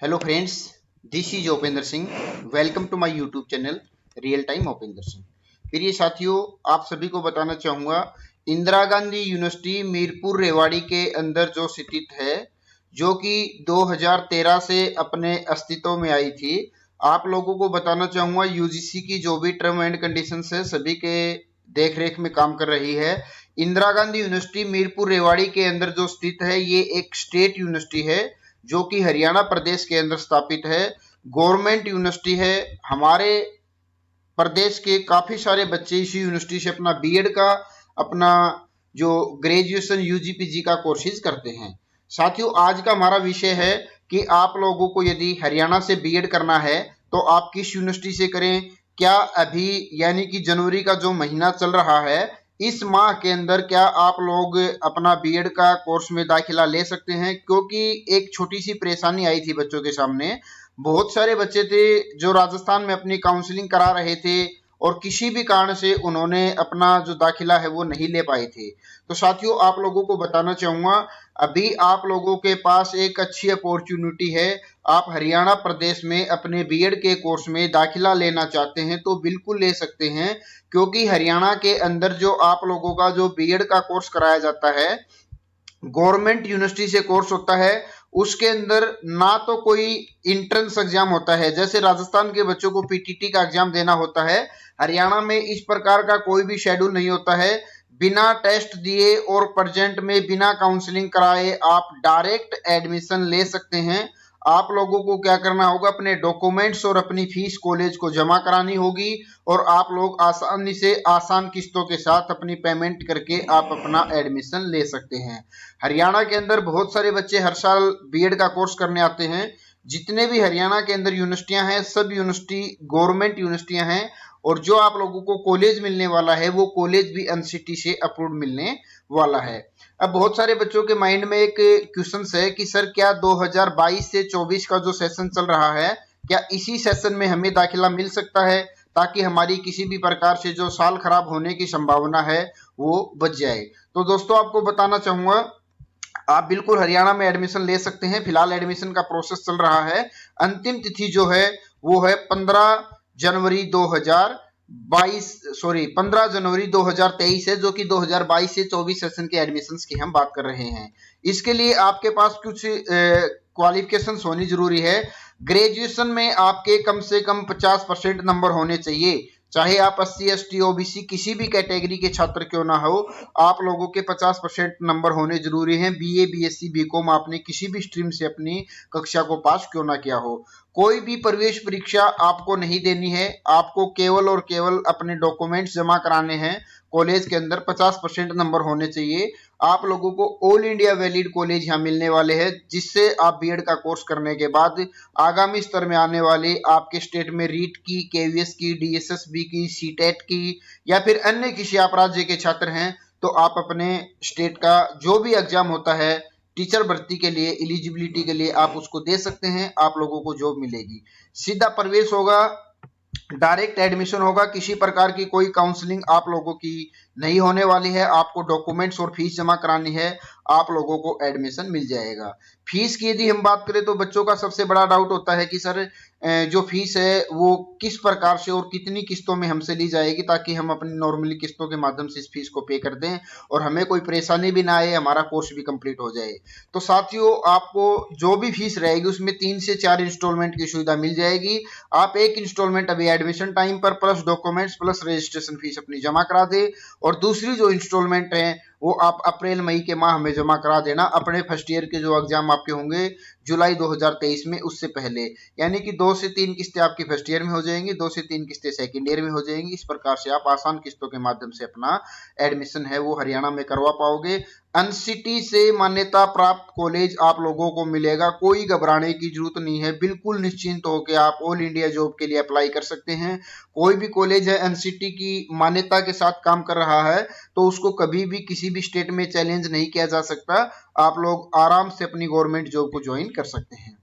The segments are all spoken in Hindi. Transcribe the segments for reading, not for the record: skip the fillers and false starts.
Hello friends, this is Upendra Singh. Welcome to my YouTube channel real time Upendra Singh. प्रिय साथियों, आप सभी को बताना चाहूँगा, इंदिरा गांधी यूनिवर्सिटी मीरपुर रेवाड़ी के अंदर जो स्थित है, जो कि 2013 से अपने अस्तित्व में आई थी। आप लोगों को बताना चाहूँगा, यूजीसी की जो भी टर्म एंड कंडीशंस है सभी के देख रेख में काम कर रही है। इंदिरा गांधी यूनिवर्सिटी मीरपुर रेवाड़ी के अंदर जो स्थित है, ये एक स्टेट यूनिवर्सिटी है जो कि हरियाणा प्रदेश के अंदर स्थापित है। गवर्नमेंट यूनिवर्सिटी है। हमारे प्रदेश के काफी सारे बच्चे इसी यूनिवर्सिटी से अपना बीएड का, अपना जो ग्रेजुएशन यूजीपीजी का कोर्सेज करते हैं। साथियों, आज का हमारा विषय है कि आप लोगों को यदि हरियाणा से बीएड करना है तो आप किस यूनिवर्सिटी से करें। क्या अभी यानी कि जनवरी का जो महीना चल रहा है, इस माह के अंदर क्या आप लोग अपना बीएड का कोर्स में दाखिला ले सकते हैं? क्योंकि एक छोटी सी परेशानी आई थी बच्चों के सामने। बहुत सारे बच्चे थे जो राजस्थान में अपनी काउंसलिंग करा रहे थे और किसी भी कारण से उन्होंने अपना जो दाखिला है वो नहीं ले पाए थे। तो साथियों, आप लोगों को बताना चाहूंगा, अभी आप लोगों के पास एक अच्छी अपॉर्चुनिटी है। आप हरियाणा प्रदेश में अपने बीएड के कोर्स में दाखिला लेना चाहते हैं तो बिल्कुल ले सकते हैं, क्योंकि हरियाणा के अंदर जो आप लोगों का जो बीएड का कोर्स कराया जाता है, गवर्नमेंट यूनिवर्सिटी से कोर्स होता है। उसके अंदर ना तो कोई इंट्रेंस एग्जाम होता है, जैसे राजस्थान के बच्चों को पीटीटी का एग्जाम देना होता है, हरियाणा में इस प्रकार का कोई भी शेड्यूल नहीं होता है। बिना टेस्ट दिए और प्रेजेंट में बिना काउंसलिंग कराए आप डायरेक्ट एडमिशन ले सकते हैं। आप लोगों को क्या करना होगा, अपने डॉक्यूमेंट्स और अपनी फीस कॉलेज को जमा करानी होगी और आप लोग आसानी से आसान किस्तों के साथ अपनी पेमेंट करके आप अपना एडमिशन ले सकते हैं। हरियाणा के अंदर बहुत सारे बच्चे हर साल बीएड का कोर्स करने आते हैं। जितने भी हरियाणा के अंदर यूनिवर्सिटियां हैं, सब यूनिवर्सिटी गवर्नमेंट यूनिवर्सिटियां हैं और जो आप लोगों को कॉलेज मिलने वाला है वो कॉलेज भी एनसीटी से अप्रूव मिलने वाला है। अब बहुत सारे बच्चों के माइंड में एक क्वेश्चन है कि सर, क्या 2022 से 24 का जो सेशन चल रहा है, क्या इसी सेशन में हमें दाखिला मिल सकता है, ताकि हमारी किसी भी प्रकार से जो साल खराब होने की संभावना है वो बच जाए। तो दोस्तों, आपको बताना चाहूंगा, आप बिल्कुल हरियाणा में एडमिशन ले सकते हैं। फिलहाल एडमिशन का प्रोसेस चल रहा है। अंतिम तिथि जो है वो है 15 जनवरी 2023 है, जो कि 2022 से 24 सेशन के एडमिशंस की हम बात कर रहे हैं। इसके लिए आपके पास कुछ क्वालिफिकेशंस होनी जरूरी है। ग्रेजुएशन में आपके कम से कम 50% नंबर होने चाहिए। चाहे आप SC ST OBC किसी भी कैटेगरी के छात्र क्यों ना हो, आप लोगों के 50% नंबर होने जरूरी हैं। BA BSc BCom आपने किसी भी स्ट्रीम से अपनी कक्षा को पास क्यों ना किया हो। कोई भी प्रवेश परीक्षा आपको नहीं देनी है। आपको केवल और केवल अपने डॉक्यूमेंट्स जमा कराने हैं। कॉलेज के अंदर 50% नंबर होने चाहिए। आप लोगों को ऑल इंडिया वैलिड कॉलेज यहाँ मिलने वाले हैं, जिससे आप बीएड का कोर्स करने के बाद आगामी स्तर में आने वाले आपके स्टेट में रीट की, केवीएस की, DSSB की, सीटेट की या फिर अन्य किसी आप राज्य के छात्र हैं तो आप अपने स्टेट का जो भी एग्जाम होता है टीचर भर्ती के लिए, एलिजिबिलिटी के लिए, आप उसको दे सकते हैं। आप लोगों को जॉब मिलेगी, सीधा प्रवेश होगा, डायरेक्ट एडमिशन होगा। किसी प्रकार की कोई काउंसलिंग आप लोगों की नहीं होने वाली है। आपको डॉक्यूमेंट्स और फीस जमा करानी है, आप लोगों को एडमिशन मिल जाएगा। फीस की यदि हम बात करें तो बच्चों का सबसे बड़ा डाउट होता है कि सर, जो फीस है वो किस प्रकार से और कितनी किस्तों में हमसे ली जाएगी, ताकि हम अपनी नॉर्मली किस्तों के माध्यम से इस फीस को पे कर दें और हमें कोई परेशानी भी ना आए, हमारा कोर्स भी कंप्लीट हो जाए। तो साथियों, आपको जो भी फीस रहेगी उसमें 3 से 4 इंस्टॉलमेंट की सुविधा मिल जाएगी। आप एक इंस्टॉलमेंट अभी एडमिशन टाइम पर plus documents plus registration fees अपनी जमा करा दे और दूसरी जो इंस्टॉलमेंट है वो आप अप्रैल मई के माह में जमा करा देना, अपने फर्स्ट ईयर के जो एग्जाम आपके होंगे जुलाई 2023 में, उससे पहले। यानी कि 2 से 3 किस्तें आपकी फर्स्ट ईयर में हो जाएंगी, 2 से 3 किस्तें सेकंड ईयर में हो जाएंगी। इस प्रकार से आप आसान किस्तों के माध्यम से अपना एडमिशन है वो हरियाणा में करवा पाओगे। एनसीटी से मान्यता प्राप्त कॉलेज आप लोगों को मिलेगा, कोई घबराने की जरूरत नहीं है। बिल्कुल निश्चिंत होकर आप ऑल इंडिया जॉब के लिए अप्लाई कर सकते हैं। कोई भी कॉलेज है एनसीटी की मान्यता के साथ काम कर रहा है तो उसको कभी भी किसी भी स्टेट में चैलेंज नहीं किया जा सकता। आप लोग आराम से अपनी गवर्नमेंट जॉब को ज्वाइन कर सकते हैं।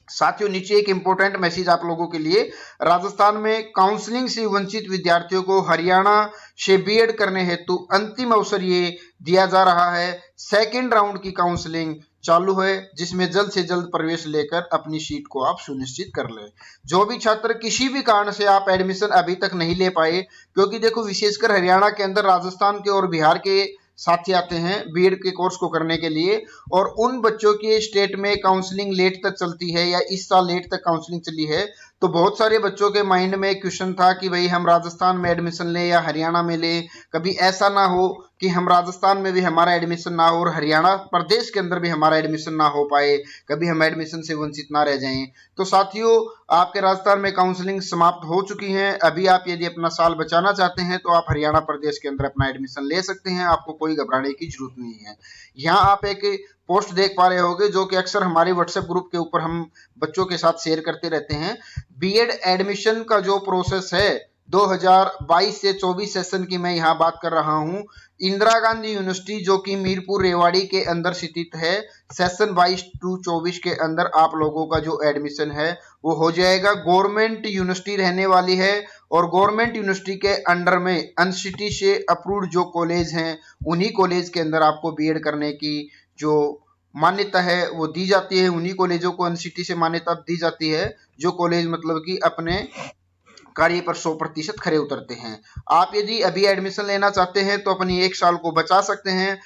साथियों, नीचे एक इंपॉर्टेंट मैसेज आप लोगों के लिए। राजस्थान में काउंसलिंग से वंचित विद्यार्थियों को हरियाणा से बीएड करने हेतु अंतिम अवसर ये दिया जा रहा है। सेकेंड राउंड की काउंसलिंग चालू है, जिसमें जल्द से जल्द प्रवेश लेकर अपनी सीट को आप सुनिश्चित कर लें। जो भी छात्र किसी भी कारण से आप एडमिशन अभी तक नहीं ले पाए, क्योंकि देखो विशेषकर हरियाणा के अंदर राजस्थान के और बिहार के साथी आते हैं बीएड के कोर्स को करने के लिए, और उन बच्चों के स्टेट में काउंसलिंग लेट तक चलती है या इस साल लेट तक काउंसलिंग चली है, तो बहुत सारे बच्चों के माइंड में क्वेश्चन था कि भाई हम राजस्थान में एडमिशन लें या हरियाणा में लें। कभी ऐसा ना हो कि हम राजस्थान में भी हमारा एडमिशन ना हो और हरियाणा प्रदेश के अंदर भी हमारा एडमिशन ना हो पाए, कभी हम एडमिशन से वंचित ना रह जाएं। तो साथियों, आपके राजस्थान में काउंसलिंग समाप्त हो चुकी है। अभी आप यदि अपना साल बचाना चाहते हैं तो आप हरियाणा प्रदेश के अंदर अपना एडमिशन ले सकते हैं, आपको कोई घबराने की जरूरत नहीं है। यहाँ आप एक पोस्ट देख पा रहे होंगे जो कि अक्सर हमारे व्हाट्सएप ग्रुप के ऊपर हम बच्चों के साथ शेयर करते रहते हैं। बीएड एडमिशन का जो प्रोसेस है 2022 से 24 सेशन की मैं यहाँ बात कर रहा हूँ। इंदिरा गांधी यूनिवर्सिटी जो कि मीरपुर रेवाड़ी के अंदर स्थित है, सेशन 22 to 24 के अंदर आप लोगों का जो एडमिशन है वो हो जाएगा। गवर्नमेंट यूनिवर्सिटी रहने वाली है और गवर्नमेंट यूनिवर्सिटी के अंडर में एनसीटी से अप्रूव्ड जो कॉलेज हैं उन्हीं कॉलेज के अंदर आपको बीएड करने की जो मान्यता है वो दी जाती है। उन्हीं कॉलेजों को एनसीटी से मान्यता दी जाती है जो कॉलेज मतलब कि अपने कार्य पर 100% खरे उतरते हैं। आप यदि अभी एडमिशन लेना चाहते हैं तो अपनी एक साल को बचा सकते हैं।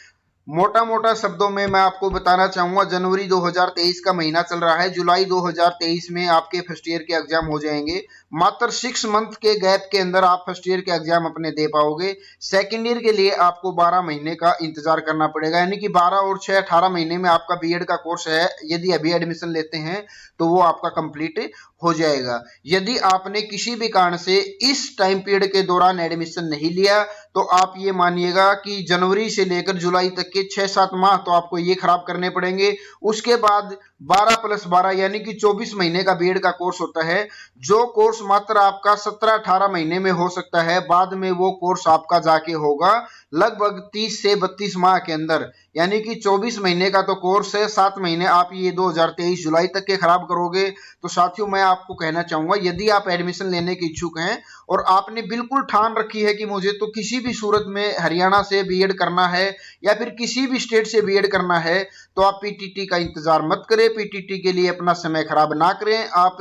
मोटा मोटा शब्दों में मैं आपको बताना चाहूंगा, जनवरी 2023 का महीना चल रहा है, जुलाई 2023 में आपके फर्स्ट ईयर के एग्जाम हो जाएंगे। मात्र 6 मंथ के गैप के अंदर आप फर्स्ट ईयर के एग्जाम अपने दे पाओगे। सेकंड ईयर के लिए आपको 12 महीने का इंतजार करना पड़ेगा, यानी कि 12 और 6 18 महीने में आपका बीएड का कोर्स है, यदि अभी एडमिशन लेते हैं तो वो आपका कंप्लीट हो जाएगा। यदि आपने किसी भी कारण से इस टाइम पीरियड के दौरान एडमिशन नहीं लिया तो आप ये मानिएगा कि जनवरी से लेकर जुलाई तक के 6-7 माह तो आपको ये खराब करने पड़ेंगे। उसके बाद 12 + 12 यानी कि 24 महीने का बीएड का कोर्स होता है, जो कोर्स मात्र आपका 17-18 महीने में हो सकता है, बाद में वो कोर्स आपका जाके होगा लगभग 30 से 32 माह के अंदर, यानी कि 24 महीने का तो कोर्स है, 7 महीने आप ये 2023 जुलाई तक के खराब करोगे। तो साथियों, मैं आपको कहना चाहूंगा, यदि आप एडमिशन लेने के इच्छुक हैं और आपने बिल्कुल ठान रखी है कि मुझे तो किसी भी सूरत में हरियाणा से बीएड करना है या फिर किसी भी स्टेट से बीएड करना है, तो आप पीटीटी का इंतजार मत करें। पीटीटी के लिए अपना समय खराब ना करें। आप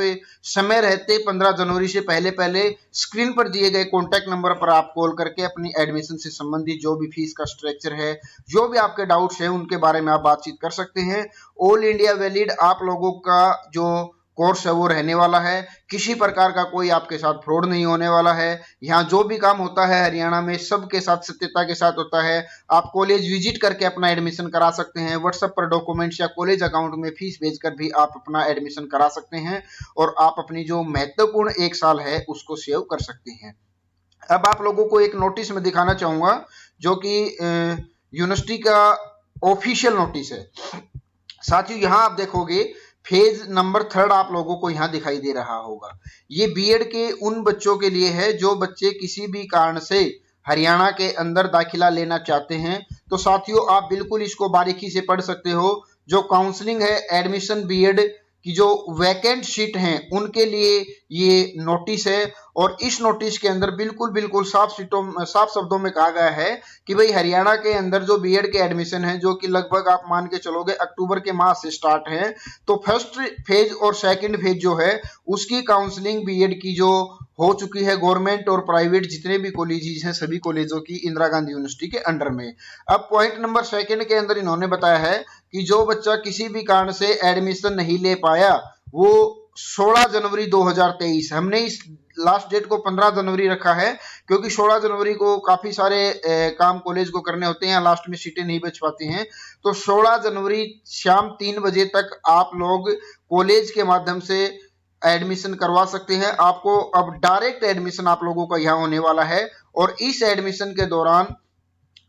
समय रहते 15 जनवरी से पहले पहले स्क्रीन पर दिए गए कॉन्टैक्ट नंबर पर आप कॉल करके अपनी एडमिशन से संबंधित जो भी फीस का स्ट्रक्चर है, जो भी आपके डाउट्स हैं, उनके बारे में आप बातचीत कर सकते हैं। ऑल इंडिया वैलिड आप लोगों का जो कोर्स है वो रहने वाला है। किसी प्रकार का कोई आपके साथ फ्रॉड नहीं होने वाला है। यहाँ जो भी काम होता है हरियाणा में सबके साथ सत्यता के साथ होता है। आप कॉलेज विजिट करके अपना एडमिशन करा सकते हैं। व्हाट्सएप पर डॉक्यूमेंट्स या कॉलेज अकाउंट में फीस भेजकर भी आप अपना एडमिशन करा सकते हैं और आप अपनी जो महत्वपूर्ण 1 साल है उसको सेव कर सकते हैं। अब आप लोगों को एक नोटिस में दिखाना चाहूंगा जो कि यूनिवर्सिटी का ऑफिशियल नोटिस है। साथियों, यहाँ आप देखोगे फेज नंबर 3 आप लोगों को यहाँ दिखाई दे रहा होगा। ये बीएड के उन बच्चों के लिए है जो बच्चे किसी भी कारण से हरियाणा के अंदर दाखिला लेना चाहते हैं। तो साथियों, आप बिल्कुल इसको बारीकी से पढ़ सकते हो। जो काउंसलिंग है एडमिशन बीएड की जो वैकेंट सीट हैं उनके लिए ये नोटिस है और इस नोटिस के अंदर बिल्कुल साफ शब्दों में कहा गया है कि भाई हरियाणा के अंदर जो बीएड के एडमिशन है जो कि लगभग आप मान के चलोगे अक्टूबर के माह से स्टार्ट है, तो फर्स्ट फेज और सेकंड फेज जो है उसकी काउंसलिंग बीएड की जो हो चुकी है गवर्नमेंट और प्राइवेट जितने भी कॉलेजेस हैं सभी कॉलेजों की इंदिरा गांधी यूनिवर्सिटी के अंडर में। अब पॉइंट नंबर 2 के अंदर इन्होंने बताया है कि जो बच्चा किसी भी कारण से एडमिशन नहीं ले पाया वो 16 जनवरी 2023, हमने इस लास्ट डेट को 15 जनवरी रखा है क्योंकि 16 जनवरी को काफी सारे काम कॉलेज को करने होते हैं, लास्ट में सीटें नहीं बच पाती हैं। तो 16 जनवरी शाम 3 बजे तक आप लोग कॉलेज के माध्यम से एडमिशन करवा सकते हैं। आपको अब डायरेक्ट एडमिशन आप लोगों का यहाँ होने वाला है और इस एडमिशन के दौरान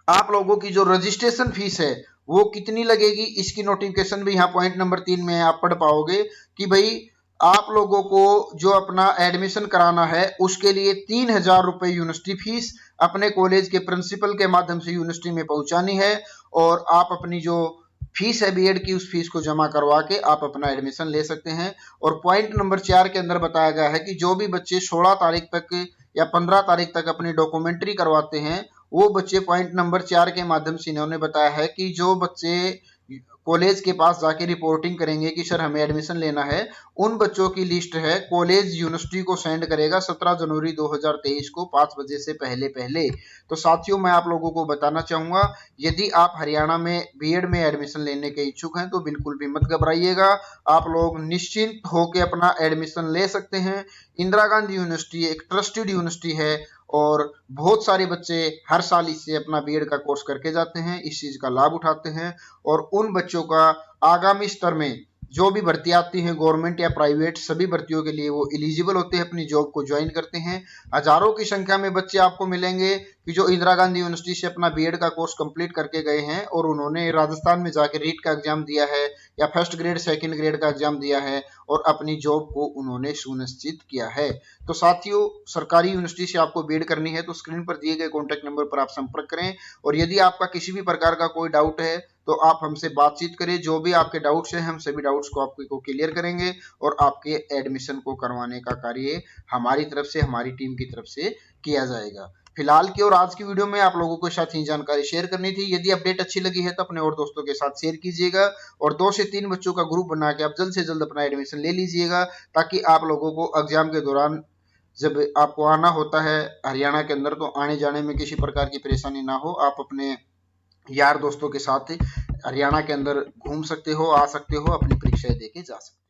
आप लोगों की जो रजिस्ट्रेशन फीस है वो कितनी लगेगी इसकी नोटिफिकेशन भी यहाँ पॉइंट नंबर 3 में आप पढ़ पाओगे कि भाई आप लोगों को जो अपना एडमिशन कराना है उसके लिए 3000 रुपये यूनिवर्सिटी फीस अपने कॉलेज के प्रिंसिपल के माध्यम से यूनिवर्सिटी में पहुंचानी है और आप अपनी जो फीस है बीएड की उस फीस को जमा करवा के आप अपना एडमिशन ले सकते हैं। और पॉइंट नंबर 4 के अंदर बताया गया है कि जो भी बच्चे 16 तारीख तक या 15 तारीख तक अपनी डॉक्यूमेंट्री करवाते हैं वो बच्चे पॉइंट नंबर 4 के माध्यम से इन्होंने बताया है कि जो बच्चे कॉलेज के पास जाके रिपोर्टिंग करेंगे कि सर हमें एडमिशन लेना है, उन बच्चों की लिस्ट है कॉलेज यूनिवर्सिटी को सेंड करेगा 17 जनवरी 2023 को 5 बजे से पहले पहले। तो साथियों मैं आप लोगों को बताना चाहूंगा, यदि आप हरियाणा में बीएड में एडमिशन लेने के इच्छुक हैं तो बिल्कुल भी मत घबराइएगा, आप लोग निश्चिंत होकर अपना एडमिशन ले सकते हैं। इंदिरा गांधी यूनिवर्सिटी एक ट्रस्टेड यूनिवर्सिटी है और बहुत सारे बच्चे हर साल इससे अपना बीएड का कोर्स करके जाते हैं, इस चीज का लाभ उठाते हैं और उन बच्चों का आगामी स्तर में जो भी भर्ती आती है गवर्नमेंट या प्राइवेट, सभी भर्तियों के लिए वो एलिजिबल होते हैं, अपनी जॉब को ज्वाइन करते हैं। हजारों की संख्या में बच्चे आपको मिलेंगे कि जो इंदिरा गांधी यूनिवर्सिटी से अपना बीएड का कोर्स कंप्लीट करके गए हैं और उन्होंने राजस्थान में जाकर रीट का एग्जाम दिया है या फर्स्ट ग्रेड सेकंड ग्रेड का एग्जाम दिया है और अपनी जॉब को उन्होंने सुनिश्चित किया है। तो साथियों सरकारी यूनिवर्सिटी से आपको बीएड करनी है तो स्क्रीन पर दिए गए कॉन्टैक्ट नंबर पर आप संपर्क करें और यदि आपका किसी भी प्रकार का कोई डाउट है तो आप हमसे बातचीत करें, जो भी आपके डाउट्स हैं हम सभी डाउट्स को आपको क्लियर करेंगे और आपके एडमिशन को करवाने का कार्य हमारी तरफ से, हमारी टीम की तरफ से किया जाएगा। फिलहाल की और आज की वीडियो में आप लोगों के साथ ही जानकारी शेयर करनी थी। यदि अपडेट अच्छी लगी है तो अपने और दोस्तों के साथ शेयर कीजिएगा और 2 से 3 बच्चों का ग्रुप बना के आप जल्द से जल्द अपना एडमिशन ले लीजिएगा, ताकि आप लोगों को एग्जाम के दौरान जब आपको आना होता है हरियाणा के अंदर तो आने जाने में किसी प्रकार की परेशानी ना हो। आप अपने यार दोस्तों के साथ हरियाणा के अंदर घूम सकते हो, आ सकते हो, अपनी परीक्षाएं देके जा सकते हो।